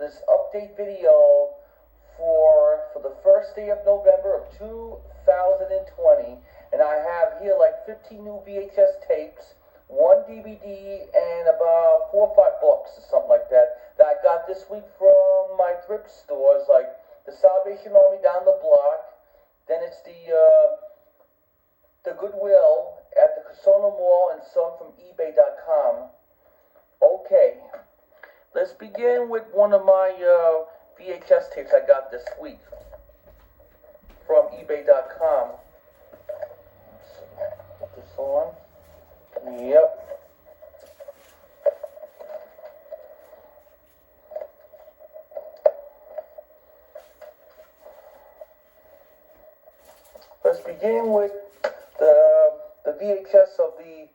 this update video for the first day of November of 2020, and I have here like 15 new VHS tapes, 1 DVD, and about 4 or 5 books or something like that I got this week from my thrift stores, like the Salvation Army down the block. Then it's the Goodwill at the Casona Mall, and some from eBay.com. Okay, let's begin with one of my VHS tapes I got this week from eBay.com. Put this on. Yep. Let's begin with the VHS of the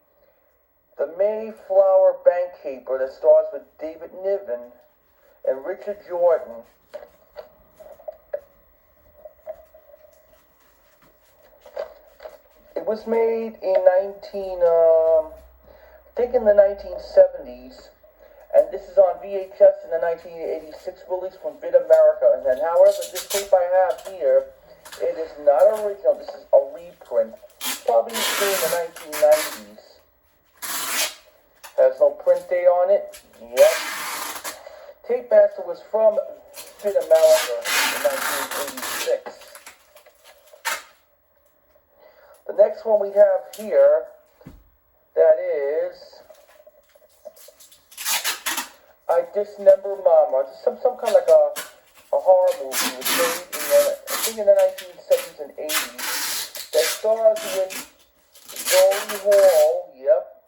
Mayflower Bank Caper that stars with David Niven and Richard Jordan. It was made in in the 1970s, and this is on VHS in the 1986 release from Vid America. And then, however, this tape I have here, it is not original. This is a reprint, probably in the 1990s. Has no print date on it. Yep. Tape master was from Vid America in 1986. The next one we have here, that is I Dismember Mama. It's some kind of like a horror movie. It was made in the 1970s and 80s. That stars with Joan Hall, yep.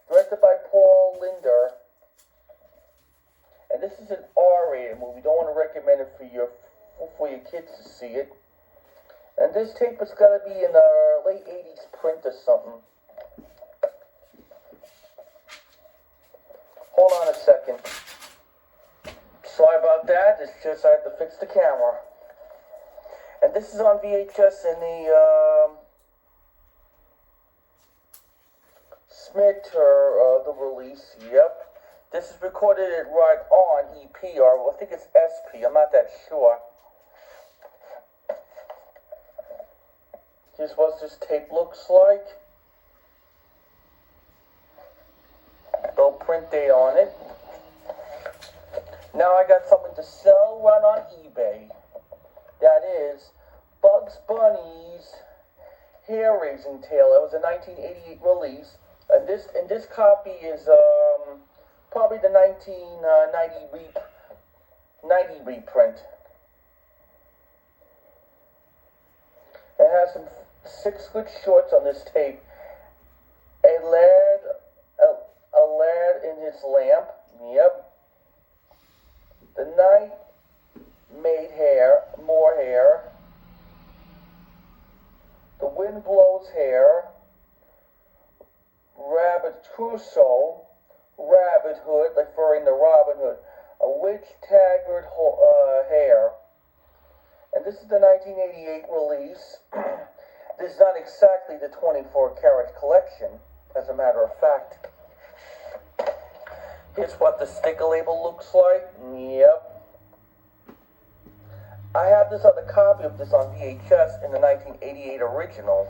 Directed by Paul Linder. And this is an R-rated movie. Don't want to recommend it for your kids to see it. And this tape has got to be in a late 80s print or something. Hold on a second. Sorry about that. It's just I have to fix the camera. And this is on VHS in the Smith the release. Yep. This is recorded right on EP, or I think it's SP. I'm not that sure. Here's what this tape looks like. No print date on it. Now I got something to sell right on eBay. That is Bugs Bunny's Hare-Raising Tale. It was a 1988 release, and this copy is probably the 1990 reprint. It has some 6 good shorts on this tape. A lad in his lamp. Yep. The night made more hair. The wind blows hair. Rabbit Crusoe. Rabbit Hood, like referring to Robin Hood. A witch taggart hair. And this is the 1988 release. This is not exactly the 24-karat collection, as a matter of fact. Here's what the sticker label looks like. Yep. I have this other copy of this on VHS in the 1988 original.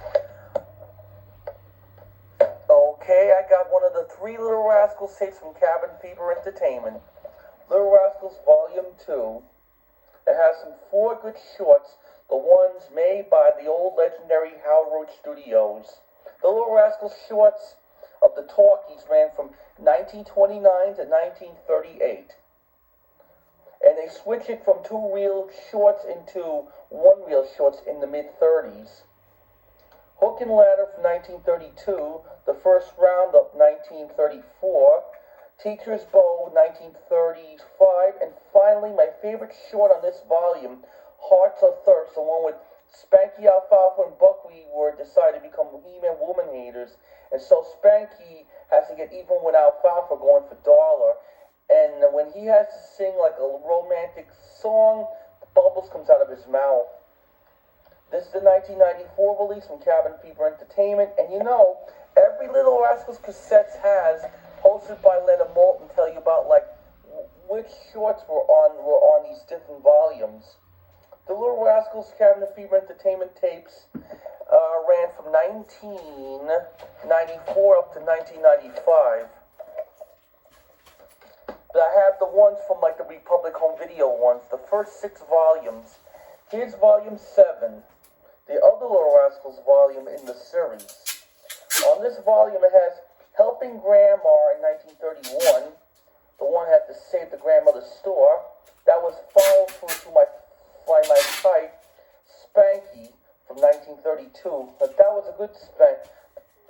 Okay, I got one of the 3 Little Rascals tapes from Cabin Fever Entertainment. Little Rascals Volume 2. It has some 4 good shorts, the ones made by the old legendary Howard Road Studios. The Little Rascals shorts of the talkies ran from 1929 to 1938. And they switched it from 2 reel shorts into 1 reel shorts in the mid-30s. Hook and Ladder from 1932, The First Roundup 1934, Teacher's Bow 1935, and finally my favorite short on this volume, Hearts of Thirst, the one with Spanky, Alfalfa, and Buckwheat were decided to become He-Man woman haters, and so Spanky has to get even with Alfalfa going for Dollar, and when he has to sing like a romantic song, bubbles comes out of his mouth. This is the 1994 release from Cabin Fever Entertainment, and you know, every Little Rascals cassette has, hosted by Leonard Maltin, tell you about like which shorts were on these different volumes. The Little Rascals Cabinet Fever Entertainment tapes ran from 1994 up to 1995. But I have the ones from like the Republic Home Video ones, the first 6 volumes. Here's volume 7, the other Little Rascals volume in the series. On this volume it has Helping Grandma in 1931. The one had to save the grandmother's store. That was followed through to my site, Spanky from 1932. But that was a good spank.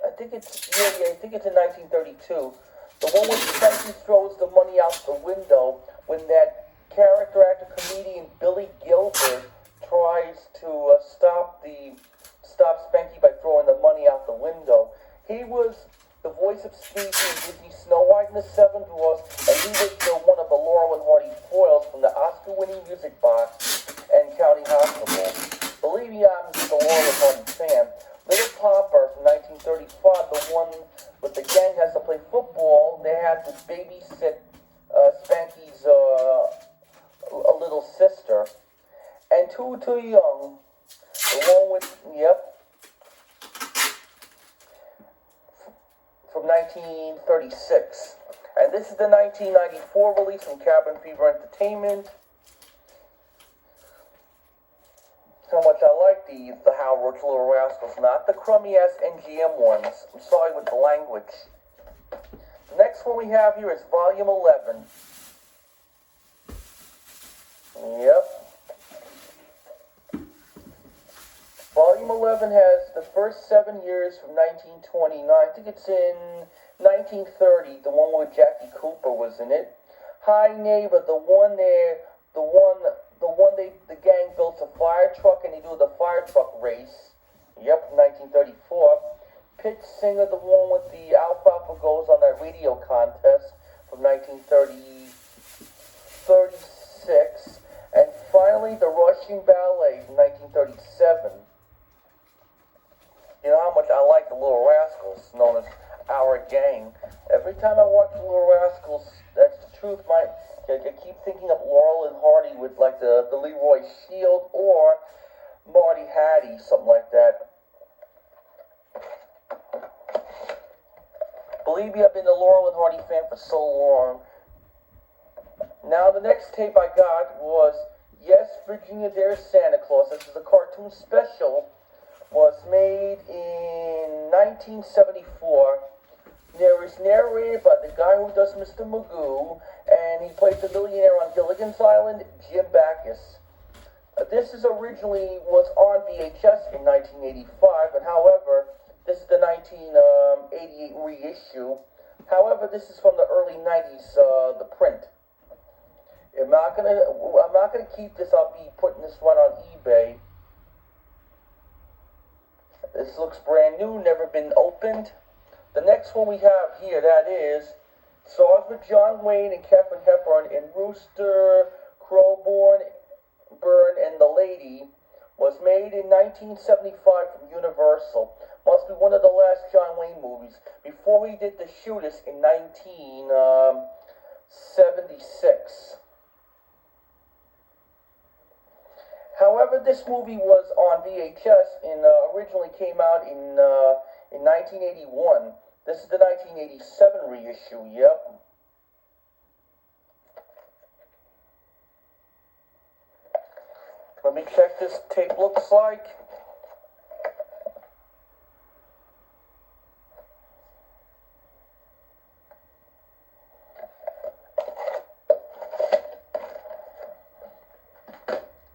I think it's in 1932. The one where Spanky throws the money out the window when that character actor comedian Billy Gilbert tries to stop Spanky by throwing the money out the window. He was the voice of Sneaky in Disney Snow White and the Seven Dwarfs, and he was one of the Laurel and Hardy foils from the Oscar-winning Music Box and County Hospital. Believe me, I'm just a Laurel and Hardy fan. Little Popper from 1935, the one with the gang has to play football. They had to babysit Spanky's a little sister. And Too Young, the one with, from 1936. And this is the 1994 release from Cabin Fever Entertainment. How much I like the Hal Roach Little Rascals, not the crummy-ass NGM ones. I'm sorry with the language. The next one we have here is Volume 11. Yep. Volume 11 has the first 7 years from 1929. I think it's in 1930, the one where Jackie Cooper was in it. Hi Neighbor, the one the gang builds a fire truck and they do the fire truck race. Yep, 1934. Pitch Singer, the one with the Alfalfa Goes on that radio contest from 1936. And finally, The Rushing Ballet from 1937. You know how much I like the Little Rascals, known as Our Gang. Every time I watch the Little Rascals, that's the truth, I keep thinking of Laurel and Hardy with like the Leroy Shield or Marty Hattie, something like that. Believe me, I've been a Laurel and Hardy fan for so long. Now, the next tape I got was Yes, Virginia, There's Santa Claus. This is a cartoon special. Was made in 1974. It was narrated by the guy who does Mr. Magoo, and he plays the millionaire on Gilligan's Island, Jim Backus. This was on VHS in 1985, and however, this is the 1988 reissue. However, this is from the early 90s, the print. I'm not gonna keep this. I'll be putting this one on eBay. This looks brand new, never been opened. The next one we have here, that is Stars with John Wayne and Katharine Hepburn in Rooster, Crawford, and the Lady, was made in 1975 from Universal. Must be one of the last John Wayne movies, before he did The Shootist in 1976. However, this movie was on VHS and originally came out in 1981. This is the 1987 reissue, yep. Let me check this tape looks like.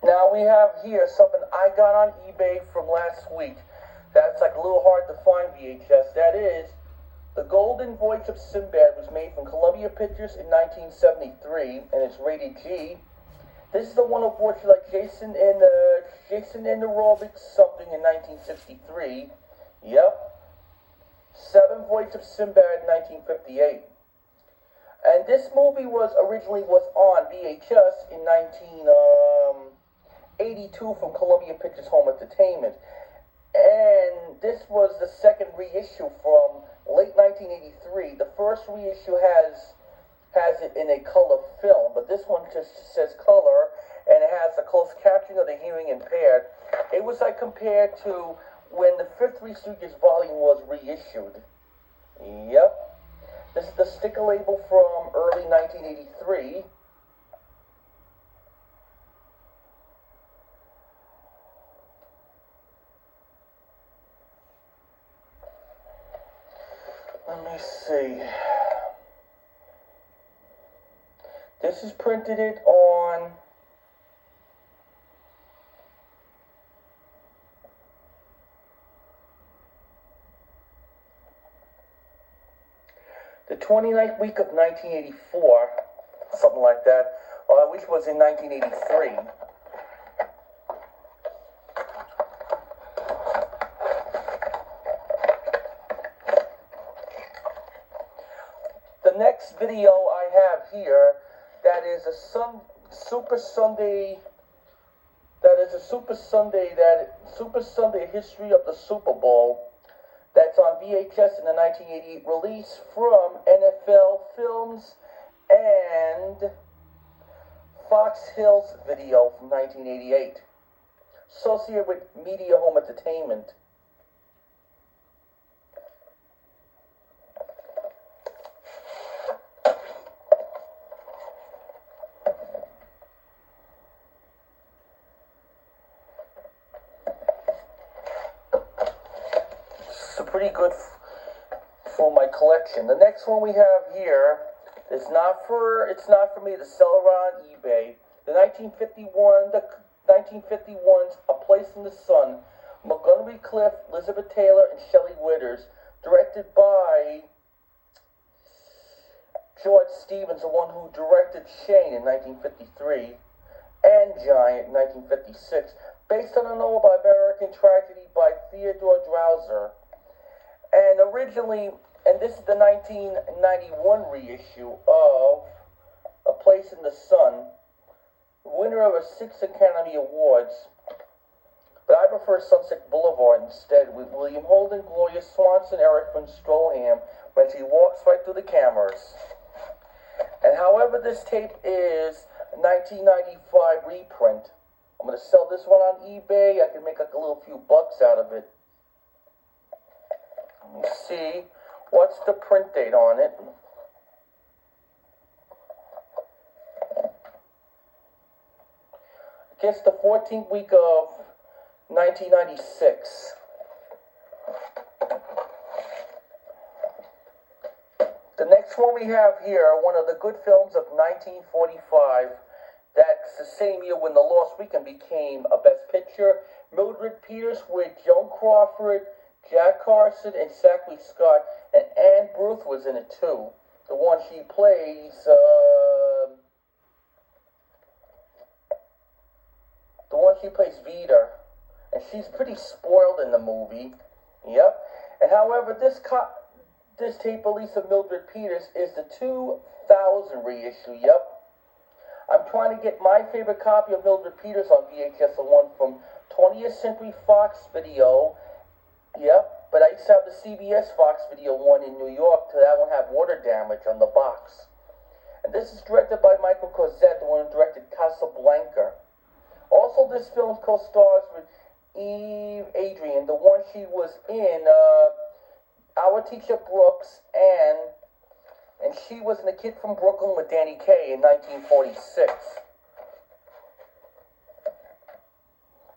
Now we have here something I got on eBay from last week. That's like a little hard to find VHS. That is, The Golden Voyage of Sinbad was made from Columbia Pictures in 1973, and it's rated G. This is the one of which like Jason and Aerobics something in 1963. Yep. 7 Voyage of Sinbad in 1958. And this movie was originally on VHS in 1982 from Columbia Pictures Home Entertainment. And this was the second reissue from late 1983. The first reissue has has it in a color film, but this one just says color, and it has a closed caption of the hearing impaired. It was like compared to when the fifth Three Stooges volume was reissued. Yep. This is the sticker label from early 1983. Let me see. This is printed it on the 29th week of 1984, something like that, which was in 1983. The next video I have here, that is a Super Sunday history of the Super Bowl. That's on VHS in the 1988 release from NFL Films and Fox Hills Video from 1988, associated with Media Home Entertainment. Pretty good for my collection. The next one we have here is not for me to sell around eBay. The 1951's A Place in the Sun, Montgomery Clift, Elizabeth Taylor, and Shelley Withers, directed by George Stevens, the one who directed Shane in 1953 and Giant in 1956, based on a novel by American Tragedy by Theodore Dreiser. And originally, and this is the 1991 reissue of A Place in the Sun, winner of 6 Academy Awards. But I prefer Sunset Boulevard instead, with William Holden, Gloria Swanson, Eric von Stroheim, when she walks right through the cameras. And however, this tape is a 1995 reprint. I'm going to sell this one on eBay. I can make like a little few bucks out of it. Let me see, what's the print date on it? I guess the 14th week of 1996. The next one we have here, one of the good films of 1945. That's the same year when The Lost Weekend became a Best Picture. Mildred Peters with Joan Crawford, Jack Carson, and Zachary Scott, and Anne Bruth was in it too. The one she plays, Vita, and she's pretty spoiled in the movie. Yep. And however, this tape release of Mildred Peters is the 2000 reissue. Yep. I'm trying to get my favorite copy of Mildred Peters on VHS, the one from 20th Century Fox Video. Yep, but I used to have the CBS Fox Video one in New York, so that one had water damage on the box. And this is directed by Michael Cosette, the one who directed Casablanca. Also, this film co-stars with Eve Adrian, the one she was in Our Teacher Brooks, and she was in The Kid from Brooklyn with Danny Kaye in 1946.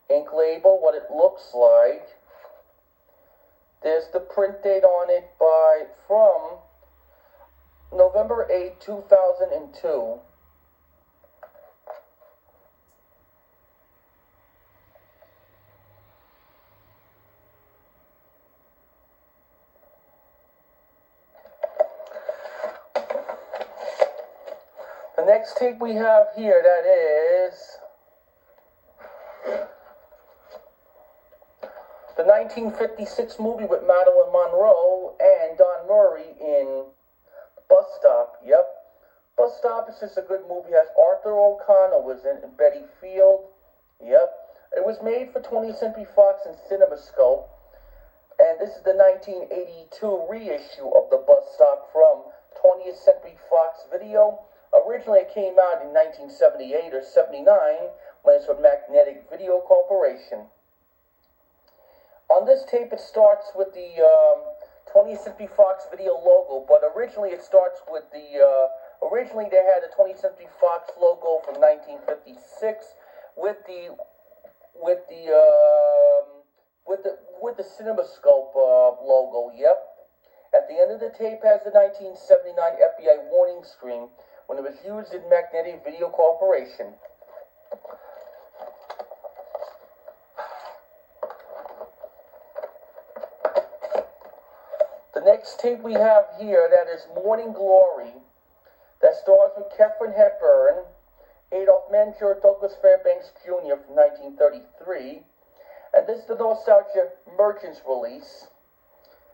Ink label, what it looks like. There's the print date on it from November 8, 2002. The next tape we have here, that is the 1956 movie with Marilyn Monroe and Don Murray in Bus Stop. Yep. Bus Stop is just a good movie. It has Arthur O'Connor was in and Betty Field. Yep. It was made for 20th Century Fox and CinemaScope. And this is the 1982 reissue of the Bus Stop from 20th Century Fox. Fox Video. Originally it came out in 1978 or 79 when it's from Magnetic Video Corporation. On this tape it starts with the 20th Century Fox Video logo, but originally it starts with the, originally they had a 20th Century Fox logo from 1956 with the CinemaScope logo, yep. At the end of the tape has the 1979 FBI warning screen when it was used in Magnetic Video Corporation. The next tape we have here, that is Morning Glory, that stars with Katharine Hepburn, Adolph Mentor, Douglas Fairbanks Jr. from 1933. And this is the Nostalgia Merchants release.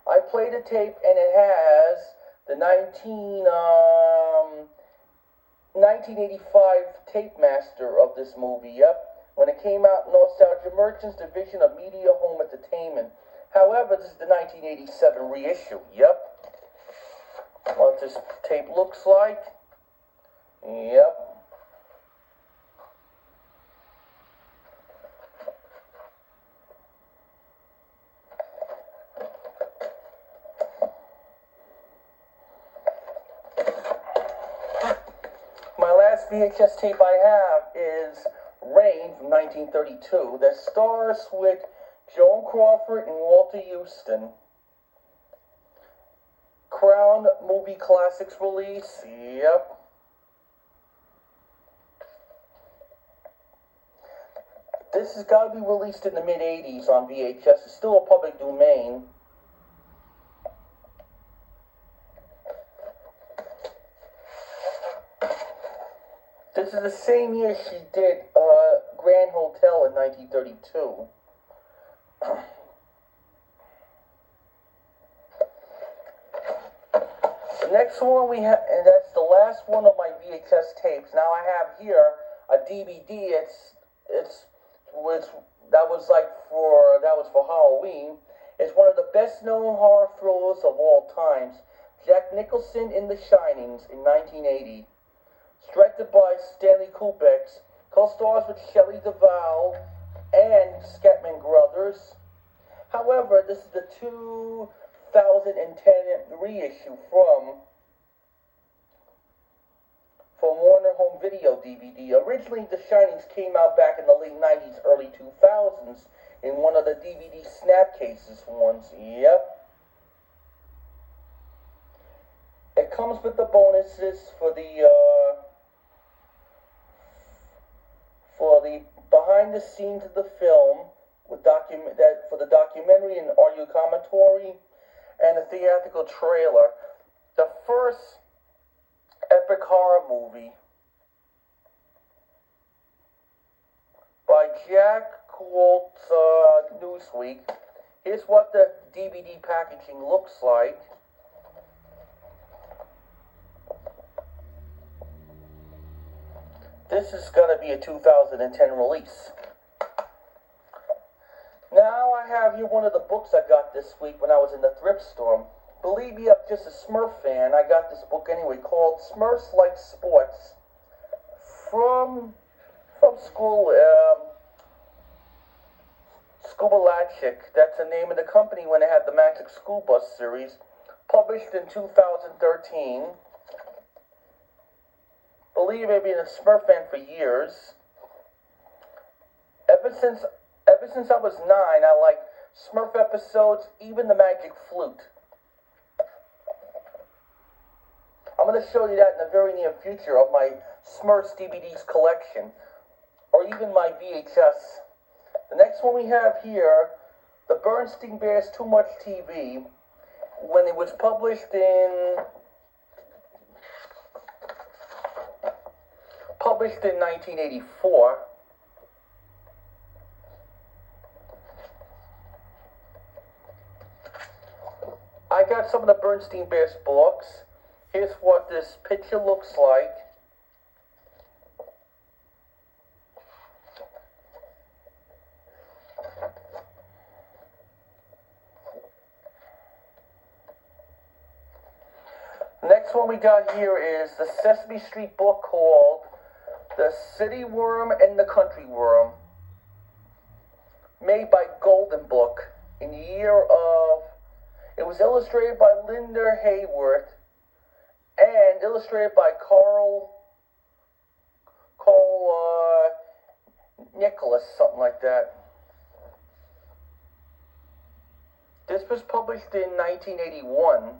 I played the tape and it has the 1985 tape master of this movie, yep. When it came out, Nostalgia Merchants Division of Media Home Entertainment. However, this is the 1987 reissue, yep. What this tape looks like, yep. VHS tape I have is Rain from 1932 that stars with Joan Crawford and Walter Houston. Crown Movie Classics release, yep. This has got to be released in the mid-80s on VHS. It's still a public domain. This is the same year she did Grand Hotel in 1932. The next one we have, and that's the last one of my VHS tapes. Now I have here a DVD. That was for Halloween. It's one of the best-known horror thrillers of all times. Jack Nicholson in The Shinings in 1980. Directed by Stanley Kubrick, co-stars with Shelley Duvall and Scatman Crothers. However, this is the 2010 reissue from Warner Home Video DVD. Originally, The Shinings came out back in the late 90s, early 2000s in one of the DVD snap cases ones. Yep. It comes with the bonuses for the behind the scenes of the film, with for the documentary and audio commentary, and a theatrical trailer. The first epic horror movie by Jack Walt's Newsweek. Here's what the DVD packaging looks like. This is going to be a 2010 release. Now I have here one of the books I got this week when I was in the thrift store. Believe me, I'm just a Smurf fan. I got this book anyway called Smurfs Like Sports from school. Schoolalachic. That's the name of the company when they had the Magic School Bus series. Published in 2013. Believe me, I've been a Smurf fan for years. Ever since I was 9, I like Smurf episodes, even the Magic Flute. I'm going to show you that in the very near future of my Smurfs DVDs collection, or even my VHS. The next one we have here, the Berenstain Bears Too Much TV, when it was published in 1984. I got some of the Berenstain Bears books. Here's what this picture looks like. The next one we got here is the Sesame Street book called The City Worm and the Country Worm, made by Golden Book in the year of, it was illustrated by Linda Hayworth and illustrated by Carl Nicholas, something like that. This was published in 1981.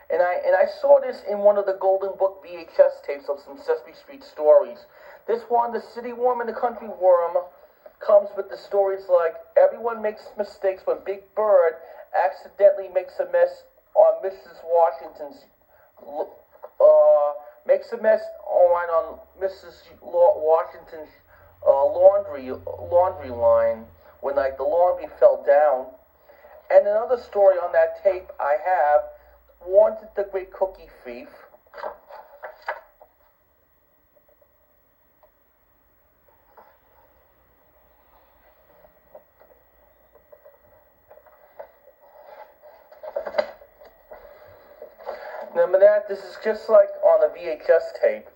And I saw this in one of the Golden Book VHS tapes of some Sesame Street stories. This one, The City Worm and the Country Worm, comes with the stories like everyone makes mistakes when Big Bird accidentally makes a mess on Mrs. Washington's Washington's laundry line when like the laundry fell down. And another story on that tape I have, Wanted the Great Cookie Thief. Remember that? This is just like on a VHS tape.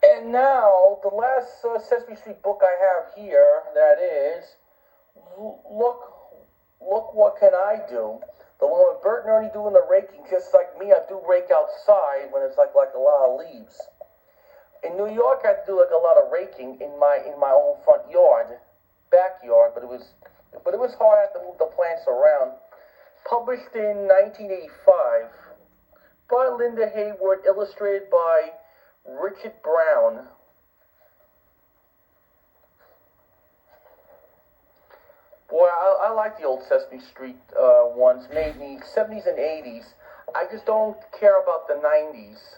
And now, the last Sesame Street book I have here, that is, Look What Can I Do? The one with Bert and Ernie doing the raking, just like me, I do rake outside when it's like a lot of leaves. In New York, I do like a lot of raking in my own front yard, backyard, but it was hard. I had to move the plants around. Published in 1985 by Linda Hayworth, illustrated by Richard Brown. Boy, I like the old Sesame Street ones made in the 70s and 80s. I just don't care about the 90s.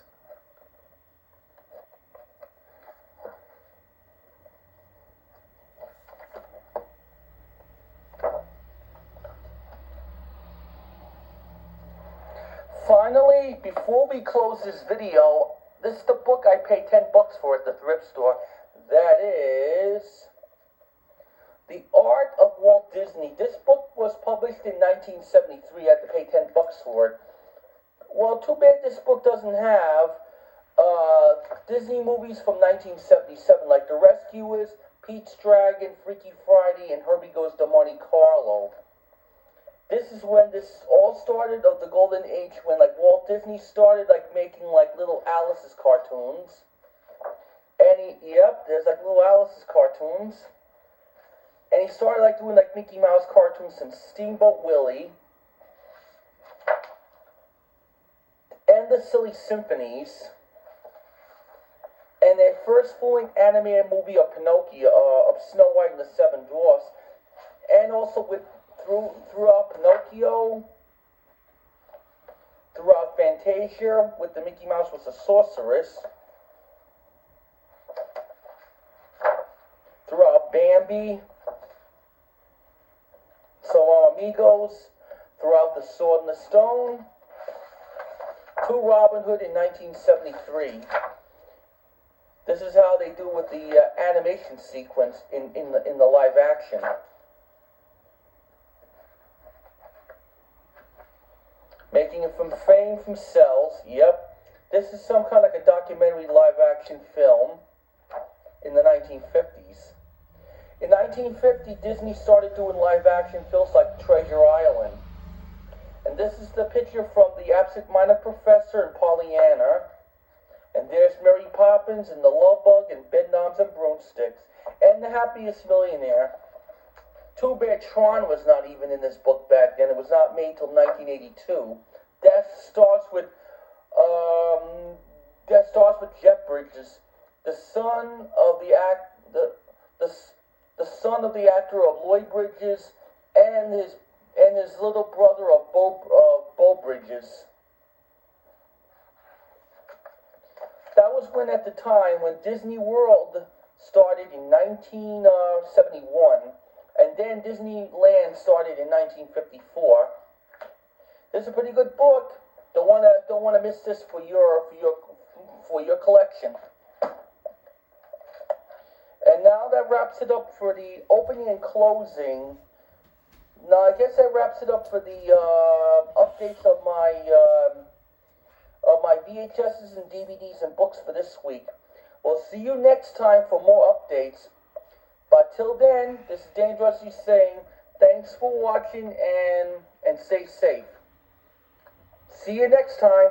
Finally, before we close this video, this is the book I paid $10 for at the thrift store. That is The Art of Walt Disney. This book was published in 1973. I had to pay $10 for it. Well, too bad this book doesn't have Disney movies from 1977, like The Rescuers, Pete's Dragon, Freaky Friday, and Herbie Goes to Monte Carlo. This is when this all started, of the golden age, when like Walt Disney started like making like little Alice's cartoons. And there's like little Alice's cartoons. And he started like doing like Mickey Mouse cartoons and Steamboat Willie. And the Silly Symphonies. And their first full-length animated movie of Pinocchio, of Snow White and the Seven Dwarfs. And also with throughout Pinocchio, throughout Fantasia, with the Mickey Mouse was a sorceress, throughout Bambi, so Amigos, throughout The Sword and the Stone, to Robin Hood in 1973. This is how they do with the animation sequence in the live action. Making it from frame from cells. Yep. This is some kind of like a documentary live action film in the 1950s. In 1950, Disney started doing live action films like Treasure Island. And this is the picture from The Absent-Minded Professor and Pollyanna. And there's Mary Poppins and the Love Bug and Bedknobs and Broomsticks and the Happiest Millionaire. Too bad Tron was not even in this book back then. It was not made till 1982. That starts with Jeff Bridges, the son of the actor of Lloyd Bridges, and his little brother of Bo Bridges. That was when, at the time, when Disney World started in 1971. And then Disneyland started in 1954. This is a pretty good book. Don't want to miss this for your collection. And now that wraps it up for the opening and closing Now, I guess that wraps it up for the updates of my VHSs and DVDs and books for this week. We'll see you next time for more updates. But till then, this is Dan Drusty saying thanks for watching and stay safe. See you next time.